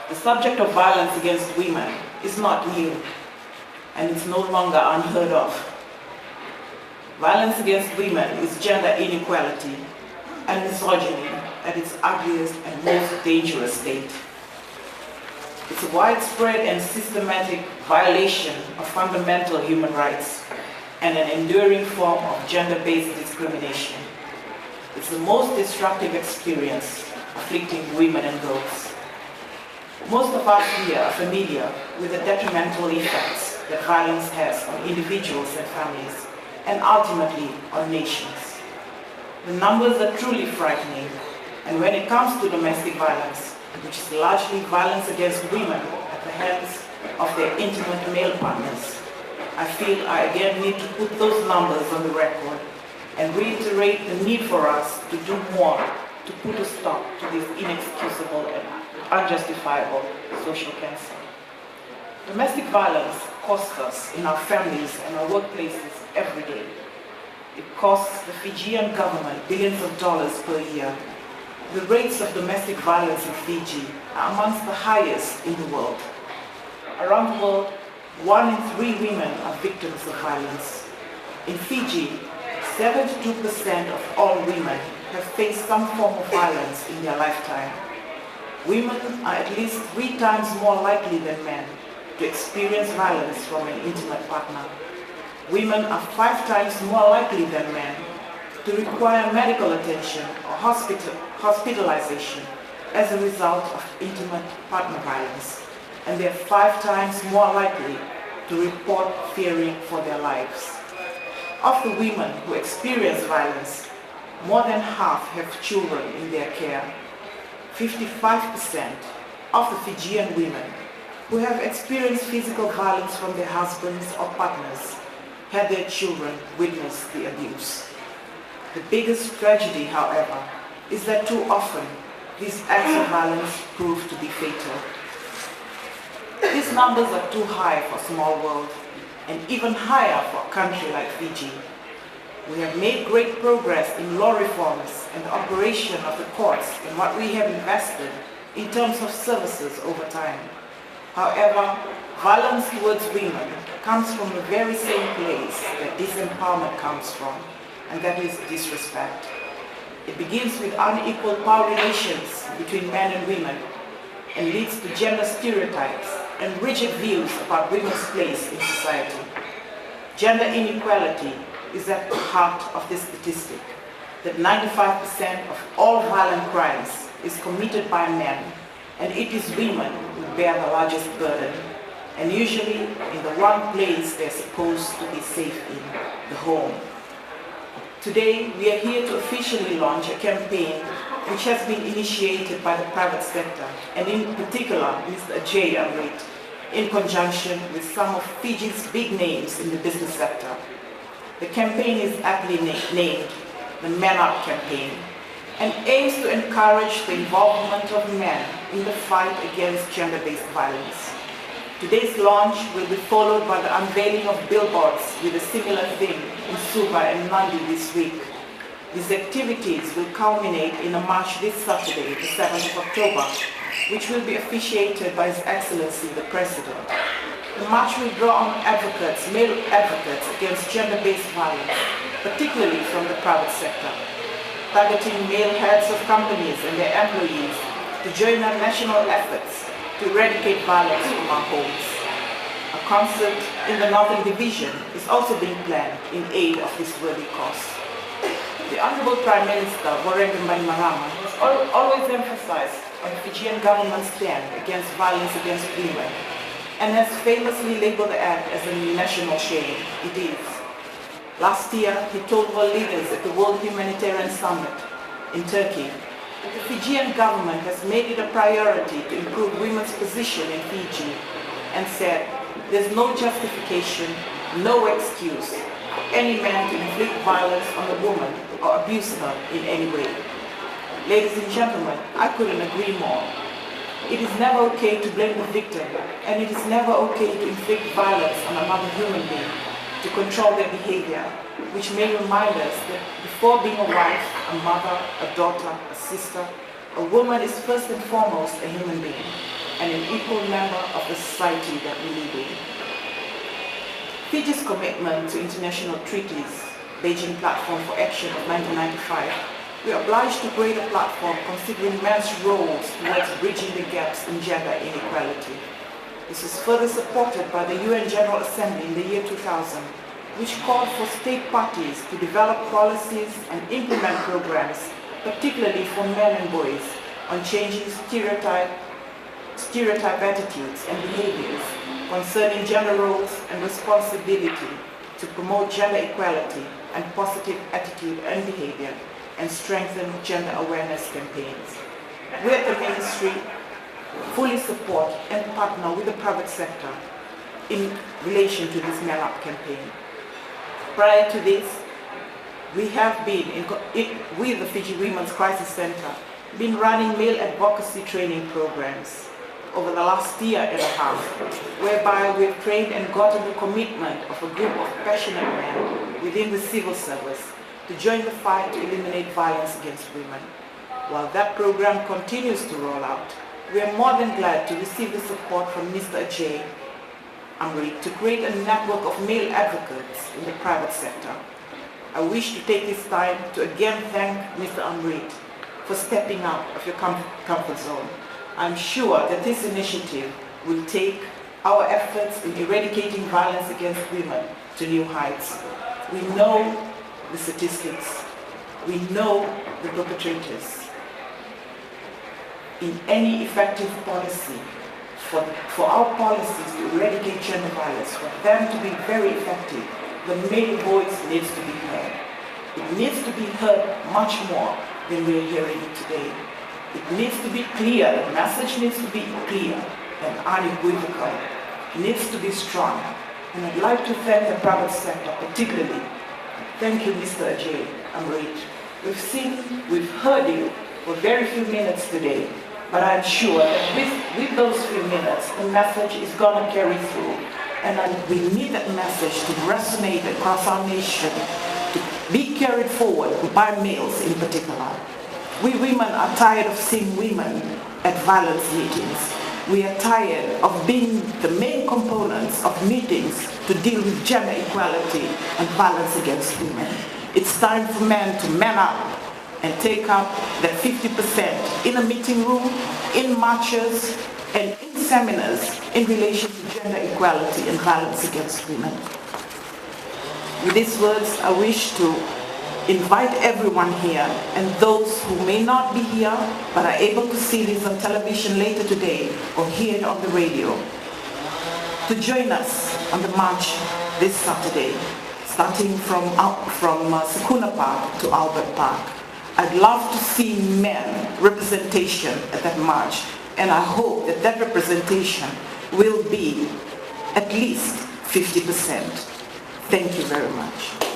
The subject of violence against women is not new, and it's no longer unheard of. Violence against women is gender inequality and misogyny at its ugliest and most dangerous state. It's a widespread and systematic violation of fundamental human rights and an enduring form of gender-based discrimination. It's the most destructive experience afflicting women and girls. Most of us here are familiar with the detrimental effects that violence has on individuals and families, and ultimately on nations. The numbers are truly frightening, and when it comes to domestic violence, which is largely violence against women at the hands of their intimate male partners, I feel I again need to put those numbers on the record and reiterate the need for us to do more to put a stop to this inexcusable and unjustifiable social cancer. Domestic violence costs us in our families and our workplaces every day. It costs the Fijian government billions of dollars per year. The rates of domestic violence in Fiji are amongst the highest in the world. Around the world, 1 in 3 women are victims of violence. In Fiji, 72% of all women have faced some form of violence in their lifetime. Women are at least 3 times more likely than men to experience violence from an intimate partner. Women are 5 times more likely than men to require medical attention or hospitalization as a result of intimate partner violence, and they're 5 times more likely to report fearing for their lives. Of the women who experience violence, more than half have children in their care. 55% of the Fijian women who have experienced physical violence from their husbands or partners had their children witness the abuse. The biggest tragedy, however, is that too often these acts of violence prove to be fatal. These numbers are too high for a small world, and even higher for a country like Fiji. We have made great progress in law reforms and the operation of the courts and what we have invested in terms of services over time. However, violence towards women comes from the very same place that disempowerment comes from, and that is disrespect. It begins with unequal power relations between men and women and leads to gender stereotypes and rigid views about women's place in society. Gender inequality is at the heart of this statistic, that 95% of all violent crimes is committed by men, and it is women who bear the largest burden, and usually in the one place they're supposed to be safe in, the home. Today, we are here to officially launch a campaign which has been initiated by the private sector, and in particular, Mr. Ajay Amrit, in conjunction with some of Fiji's big names in the business sector. The campaign is aptly named the Man Up Campaign and aims to encourage the involvement of men in the fight against gender-based violence. Today's launch will be followed by the unveiling of billboards with a similar theme in Suva and Nandi this week. These activities will culminate in a march this Saturday, the 7th of October, which will be officiated by His Excellency the President. The march will draw on advocates, male advocates against gender-based violence, particularly from the private sector, targeting male heads of companies and their employees to join our national efforts to eradicate violence from our homes. A concert in the Northern Division is also being planned in aid of this worthy cause. The Honorable Prime Minister, Vuniwaqa has always emphasized on the Fijian government's stand against violence against women, and has famously labeled the act as a national shame. It is. Last year, he told world leaders at the World Humanitarian Summit in Turkey that the Fijian government has made it a priority to improve women's position in Fiji, and said there's no justification, no excuse for any man to inflict violence on a woman or abuse her in any way. Ladies and gentlemen, I couldn't agree more. It is never okay to blame the victim, and it is never okay to inflict violence on another human being to control their behavior, which may remind us that before being a wife, a mother, a daughter, a sister, a woman is first and foremost a human being. and an equal member of the society that we live in. Fiji's commitment to international treaties, Beijing Platform for Action of 1995, we are obliged to create a platform considering men's roles towards bridging the gaps in gender inequality. This is further supported by the UN General Assembly in the year 2000, which called for state parties to develop policies and implement programs, particularly for men and boys, on changing stereotype attitudes and behaviors concerning gender roles and responsibility to promote gender equality and positive attitude and behavior, and strengthen gender awareness campaigns. We at the Ministry fully support and partner with the private sector in relation to this Man Up campaign. Prior to this, we have been, with the Fiji Women's Crisis Center, been running male advocacy training programs over the last year and a half, whereby we've trained and gotten the commitment of a group of passionate men within the civil service to join the fight to eliminate violence against women. While that program continues to roll out, we are more than glad to receive the support from Mr. Ajay Amrit to create a network of male advocates in the private sector. I wish to take this time to again thank Mr. Amrit for stepping out of your comfort zone. I'm sure that this initiative will take our efforts in eradicating violence against women to new heights. We know the statistics. We know the perpetrators. In any effective policy, for our policies to eradicate gender violence, for them to be very effective, the male voice needs to be heard. It needs to be heard much more than we're hearing it today. It needs to be clear, the message needs to be clear and unequivocal. It needs to be strong. And I'd like to thank the private sector particularly. Thank you, Mr. Ajay Amrit. We've heard you for very few minutes today, but I'm sure that with those few minutes, the message is going to carry through. And we need that message to resonate across our nation, to be carried forward by males in particular. We women are tired of seeing women at violence meetings. We are tired of being the main components of meetings to deal with gender equality and violence against women. It's time for men to man up and take up that 50% in a meeting room, in marches, and in seminars in relation to gender equality and violence against women. With these words, I wish to invite everyone here, and those who may not be here but are able to see this on television later today or hear it on the radio, to join us on the march this Saturday, starting from Sakuna Park to Albert Park. I'd love to see men representation at that march, and I hope that that representation will be at least 50%. Thank you very much.